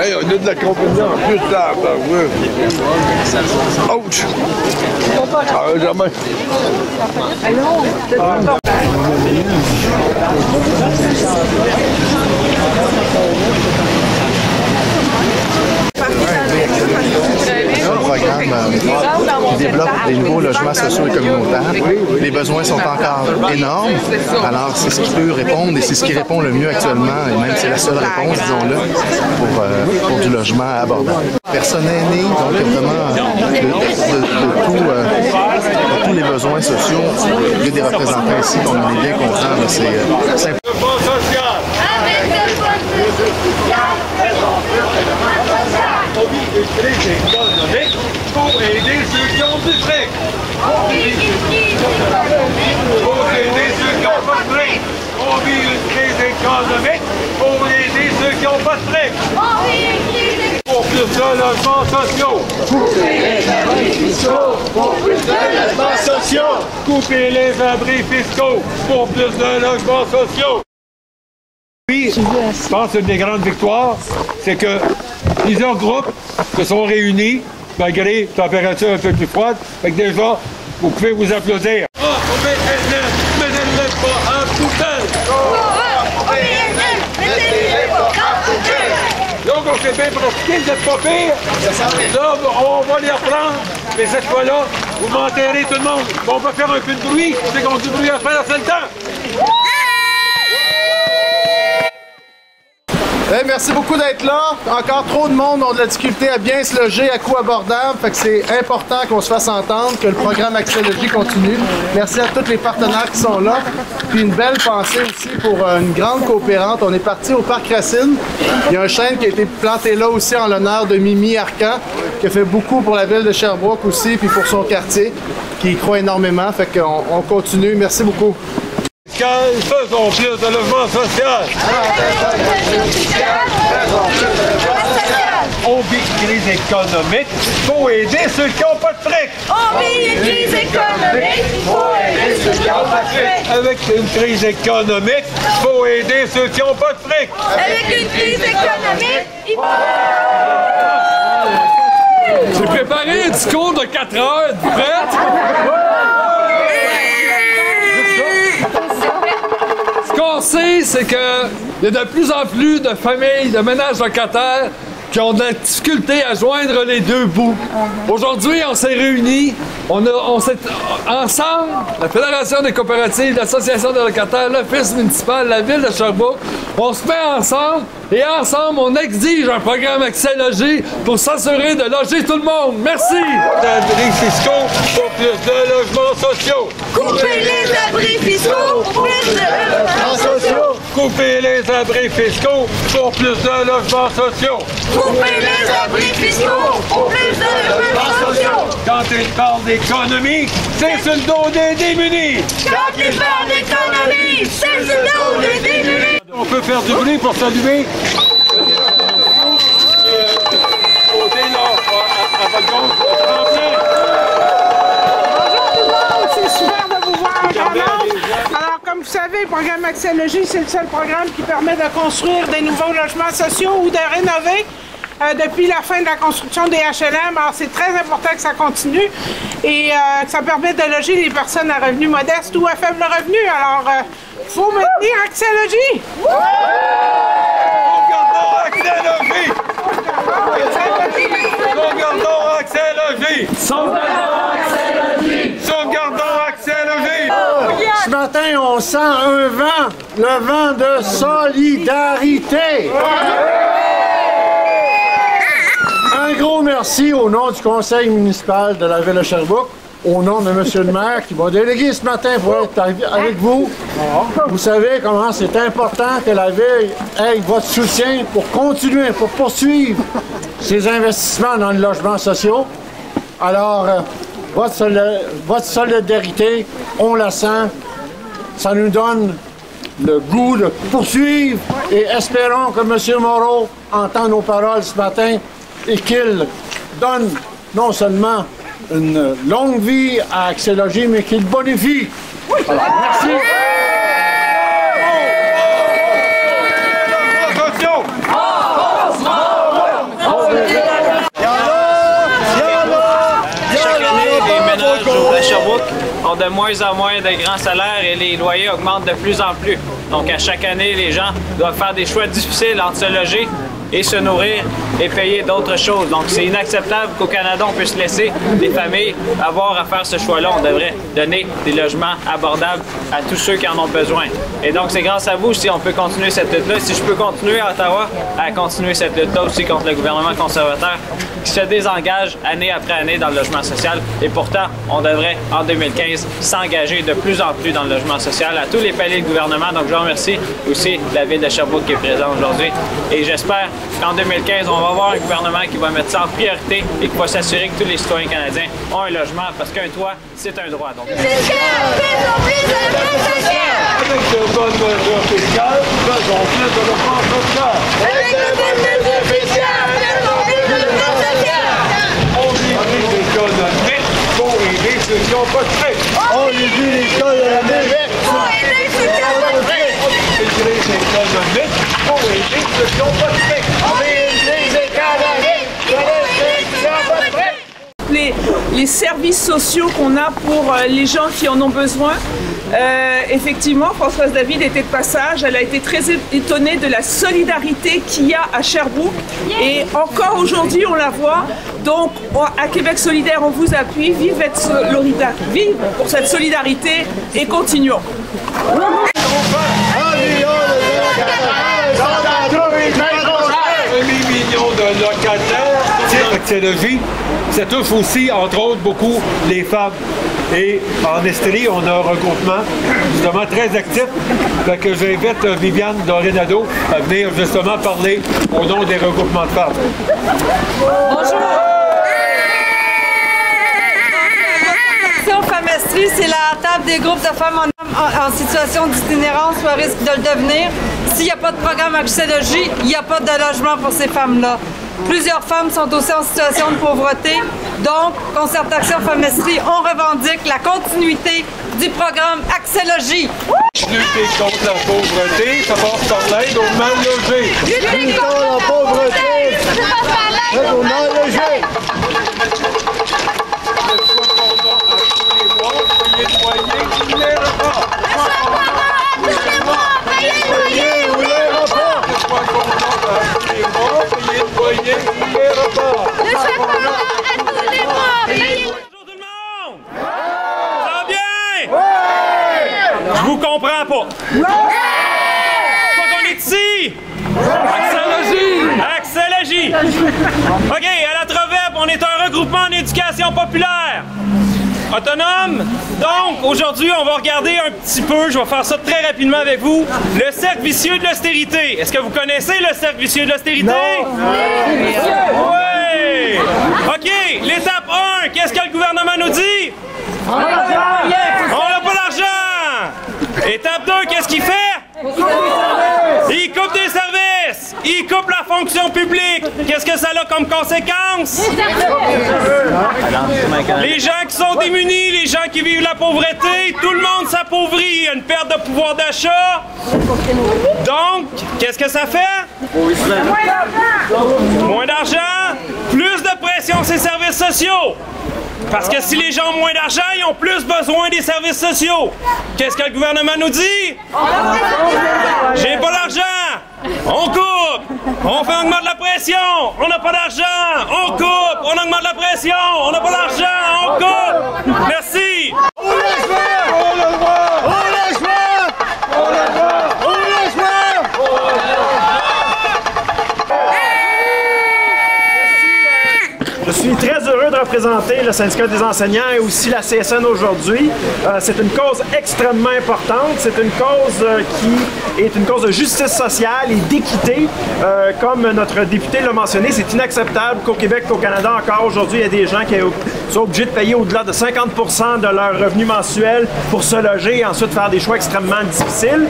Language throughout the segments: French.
Hey, on a de la compagnie en plus là, oui. Ouch! Ça va jamais. Un programme qui développe des nouveaux logements sociaux et communautaires. Les besoins sont encore énormes. Alors, c'est ce qui peut répondre et c'est ce qui répond le mieux actuellement. Et même c'est la seule réponse, disons-le, pour du logement abordable. Personnes aînées, donc vraiment de tous les besoins sociaux. Il y a des représentants ici, on en est bien contents. C'est simple. On vit une crise économique pour aider ceux qui ont du fric. Pour aider ceux qui n'ont pas de fric. On vit une crise économique pour aider ceux qui n'ont pas de fric. Pour plus de logements sociaux. Couper les abris fiscaux pour plus de logements sociaux. Couper les abris fiscaux pour plus de logements sociaux. Oui, je pense qu'une des grandes victoires, c'est que plusieurs groupes se sont réunis, malgré une température un peu plus froide. Fait que déjà, vous pouvez vous applaudir. Mettez-les pas en poubelle! Donc, on s'est bien pratiqué, vous n'êtes pas pire. Là, on va les reprendre. Mais cette fois-là, vous m'enterrez tout le monde. On va faire un peu de bruit. C'est qu'on du bruit à faire, c'est le temps. Hey, merci beaucoup d'être là. Encore trop de monde ont de la difficulté à bien se loger à coût abordable. Fait que c'est important qu'on se fasse entendre, que le programme Accès Logis continue. Merci à tous les partenaires qui sont là. Puis une belle pensée aussi pour une grande coopérante. On est parti au Parc Racine. Il y a un chêne qui a été planté là aussi en l'honneur de Mimi Arcan, qui a fait beaucoup pour la ville de Sherbrooke aussi, puis pour son quartier, qui y croit énormément. Fait qu'on continue. Merci beaucoup. Faisons plus de logement social. On vit une crise économique, faut aider ceux qui n'ont pas de fric. On vit une crise économique, faut aider ceux qui n'ont pas de fric. Avec une crise économique, faut aider ceux qui n'ont pas de fric. Avec une crise économique, il faut... J'ai préparé un discours de 4 heures, prête? Ce qu'on sait, c'est qu'il y a de plus en plus de familles, de ménages locataires qui ont de la difficulté à joindre les deux bouts. Aujourd'hui, on s'est réunis, on s'est ensemble, la Fédération des coopératives, l'Association des locataires, l'Office municipal, la Ville de Sherbrooke, on se met ensemble et ensemble, on exige un programme Accès Logis pour s'assurer de loger tout le monde. Merci! Abris fiscaux pour plus de logements sociaux. Couper les abris fiscaux pour plus de logements sociaux. Couper les abris fiscaux pour plus de logements sociaux. Couper les abris fiscaux pour plus de logements sociaux. Quand il parle d'économie, c'est sur le dos des démunis. Quand il parle d'économie, c'est sur le dos des démunis. On peut faire du bruit pour saluer. Bonjour tout le monde, c'est super de vous voir en grand nombre. Alors, comme vous savez, le programme Accès Logis, c'est le seul programme qui permet de construire des nouveaux logements sociaux ou de rénover depuis la fin de la construction des HLM. Alors, c'est très important que ça continue et que ça permette de loger les personnes à revenus modestes ou à faible revenu. Alors, il faut maintenir Accès Logis. Sauvegardons Accès Logis! Sauvegardons Accès Logis! Sauvegardons Accès Logis! Sauvegardons Accès Logis! Ce matin, on sent un vent, le vent de solidarité. Un gros merci au nom du conseil municipal de la ville de Sherbrooke, au nom de M. le maire qui m'a délégué ce matin pour être avec vous. Vous savez comment c'est important que la ville ait votre soutien pour continuer, pour poursuivre ces investissements dans les logements sociaux. Alors, votre solidarité, on la sent, ça nous donne le goût de poursuivre et espérons que M. Moreau entend nos paroles ce matin et qu'il donne non seulement une longue vie à Accès Logis, mais qu'il bonifie Merci. Sherbrooke ont de moins en moins de grands salaires et les loyers augmentent de plus en plus. Donc à chaque année, les gens doivent faire des choix difficiles entre se loger et se nourrir et payer d'autres choses. Donc c'est inacceptable qu'au Canada, on puisse laisser des familles avoir à faire ce choix-là. On devrait donner des logements abordables à tous ceux qui en ont besoin. Et donc c'est grâce à vous si on peut continuer cette lutte-là. Si je peux continuer à Ottawa à continuer cette lutte-là aussi contre le gouvernement conservateur qui se désengage année après année dans le logement social. Et pourtant, on devrait, en 2015, s'engager de plus en plus dans le logement social à tous les paliers de gouvernement. Donc je remercie aussi la Ville de Sherbrooke qui est présente aujourd'hui. Et j'espère qu'en 2015, on va avoir un gouvernement qui va mettre ça en priorité et qui va s'assurer que tous les citoyens canadiens ont un logement parce qu'un toit, c'est un droit. Donc... Avec de bonnes mesures fiscales, faisons plus de logement social. Avec de bonnes mesures fiscales, faisons plus de logement social. On réduit l'économie pour aider ceux qui n'ont pas de frais. On réduit l'économie pour aider ceux qui n'ont pas de frais. On réduit l'économie pour aider ceux qui n'ont pas de frais. On réduit l'économie pour aider ceux qui n'ont pas de frais. Les services sociaux qu'on a pour les gens qui en ont besoin. Effectivement, Françoise David était de passage. Elle a été très étonnée de la solidarité qu'il y a à Sherbrooke. Et encore aujourd'hui, on la voit. Donc, à Québec solidaire, on vous appuie. Vive pour cette solidarité et continuons. 1 million de locataires. Actiologie, ça touche aussi, entre autres, beaucoup les femmes. Et en Estrie, on a un regroupement justement très actif. Fait que j'invite Viviane Dorinado à venir justement parler au nom des regroupements de femmes. Bonjour! Femmes Estrie, c'est la table des groupes de femmes en situation d'itinérance ou à risque de le devenir. S'il n'y a pas de programme Accès-Logis, il n'y a pas de logement pour ces femmes-là. Plusieurs femmes sont aussi en situation de pauvreté. Donc, Concertation Femmes Estrie, on revendique la continuité du programme Accès-Logis. Lutter contre la pauvreté, ça passe par l'aide aux mal logés. Lutter contre la pauvreté, ça passe par l'aide aux mal logés. Je vous comprends pas. Pourquoi qu'on est ici? Accès-Logis! Accès-Logis! OK, à la Troveb, on est un regroupement en éducation populaire. Autonome. Donc, aujourd'hui, on va regarder un petit peu, je vais faire ça très rapidement avec vous, le cercle vicieux de l'austérité. Est-ce que vous connaissez le cercle vicieux de l'austérité? Oui! OK, l'étape 1, qu'est-ce que le gouvernement nous dit? On n'a pas d'argent! Étape 2, qu'est-ce qu'il fait? Il coupe des services! Il coupe la fonction publique! Qu'est-ce que ça a comme conséquence? Les gens qui sont démunis, les gens qui vivent la pauvreté, tout le monde s'appauvrit. Il y a une perte de pouvoir d'achat. Donc, qu'est-ce que ça fait? Moins d'argent! Plus de pression sur les services sociaux! Parce que si les gens ont moins d'argent, ils ont plus besoin des services sociaux. Qu'est-ce que le gouvernement nous dit? J'ai pas d'argent! On coupe! On fait augmenter la pression! On n'a pas d'argent! On coupe! On augmente la pression! On n'a pas d'argent! On coupe! Merci! On le voit! Je suis très heureux de représenter le syndicat des enseignants et aussi la CSN aujourd'hui. C'est une cause extrêmement importante. C'est une cause qui est une cause de justice sociale et d'équité. Comme notre député l'a mentionné, c'est inacceptable qu'au Québec, qu'au Canada encore aujourd'hui, il y a des gens qui sont obligés de payer au-delà de 50% de leur revenu mensuel pour se loger et ensuite faire des choix extrêmement difficiles.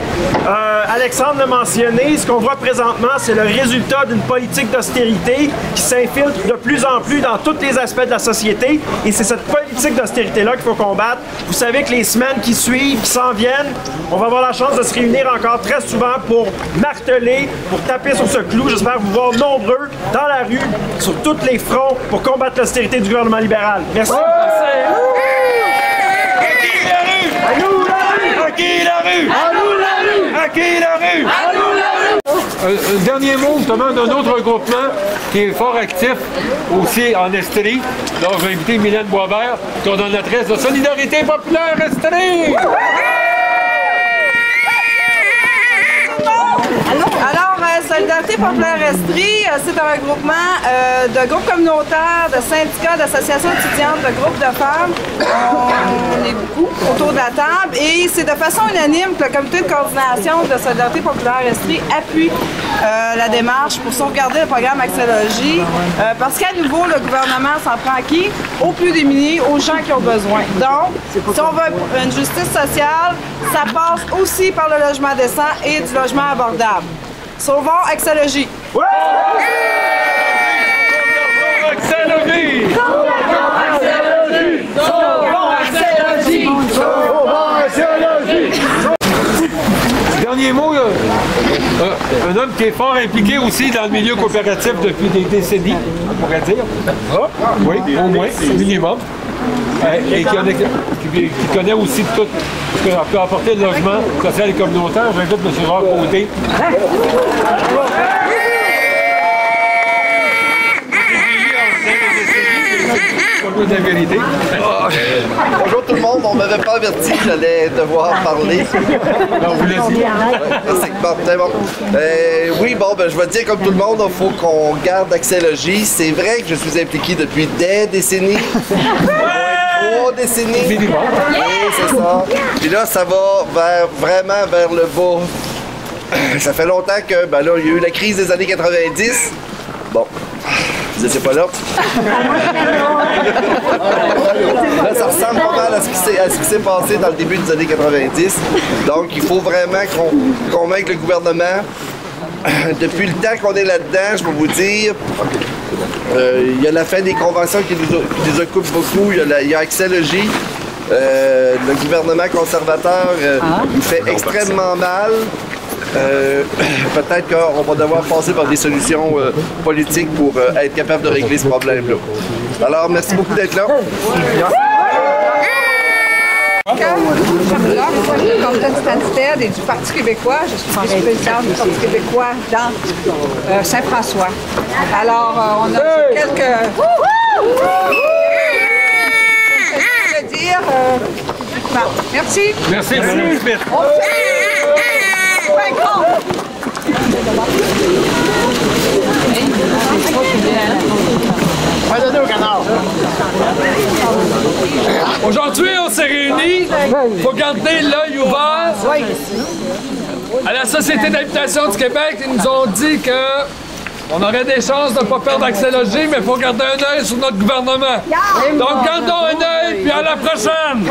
Alexandre l'a mentionné, ce qu'on voit présentement, c'est le résultat d'une politique d'austérité qui s'infiltre de plus en plus dans tous les aspects de la la société et c'est cette politique d'austérité-là qu'il faut combattre. Vous savez que les semaines qui suivent, qui s'en viennent, on va avoir la chance de se réunir encore très souvent pour marteler, pour taper sur ce clou. J'espère vous voir nombreux dans la rue, sur tous les fronts, pour combattre l'austérité du gouvernement libéral. Merci. À nous la rue! À qui la rue? À nous la rue! À qui la rue? À nous la rue! Un dernier mot justement d'un autre groupement qui est fort actif aussi en Estrie. Donc je vais inviter Mylène Boisvert, coordonnatrice de Solidarité populaire Estrie! Alors, Solidarité populaire Estrie, c'est un regroupement de groupes communautaires, de syndicats, d'associations étudiantes, de groupes de femmes. On est beaucoup autour de la table et c'est de façon unanime que le comité de coordination de Solidarité populaire Estrie appuie la démarche pour sauvegarder le programme Accès-Logis parce qu'à nouveau, le gouvernement s'en prend à qui? Aux plus démunis, aux gens qui ont besoin. Donc, si on veut une justice sociale, ça passe aussi par le logement décent et du logement abordable. Sauvons Accès-Logis! Ouais! Accès-Logis! Sauvons Accès-Logis! Sauvons Accès-Logis! Sauvons Accès-Logis! Dernier mot, un homme qui est fort impliqué aussi dans le milieu coopératif depuis des décennies, on pourrait dire. Oui, au moins, minimum. Et qui connaît aussi tout ce que peut apporter le logement social et communautaire. J'invite M. Jacques Côté. De la vérité. Bonjour tout le monde, on m'avait pas averti que j'allais devoir parler. Non, vous l'a dit. Merci. Bon. Oui, je vais dire comme tout le monde, il faut qu'on garde Accès-Logis. C'est vrai que je suis impliqué depuis des décennies. 3 décennies. Oui, c'est ça. Puis là, ça va vraiment vers le bas. Ça fait longtemps que, là, il y a eu la crise des années 90. Bon. Vous n'étiez pas là? Là, ça ressemble pas mal à ce qui s'est passé dans le début des années 90. Donc, il faut vraiment qu'on convainque le gouvernement. Depuis le temps qu'on est là-dedans, je peux vous dire, il y a la fin des conventions qui nous occupe beaucoup. Il y a Accès-Logis. Le gouvernement conservateur, il fait extrêmement mal. Peut-être qu'on va devoir passer par des solutions politiques pour être capable de régler ce problème-là. Alors, merci beaucoup d'être là. Comme statutaire et du Parti québécois, je suis vice-présidente du Parti québécois dans Saint-François. Alors, on a quelques... Je veux dire... merci. Merci, Mme Smith. Aujourd'hui, on s'est réunis pour garder l'œil ouvert à la Société d'habitation du Québec. Ils nous ont dit qu'on aurait des chances de ne pas perdre Accès-Logis, mais il faut garder un œil sur notre gouvernement. Donc, gardons un œil, puis à la prochaine!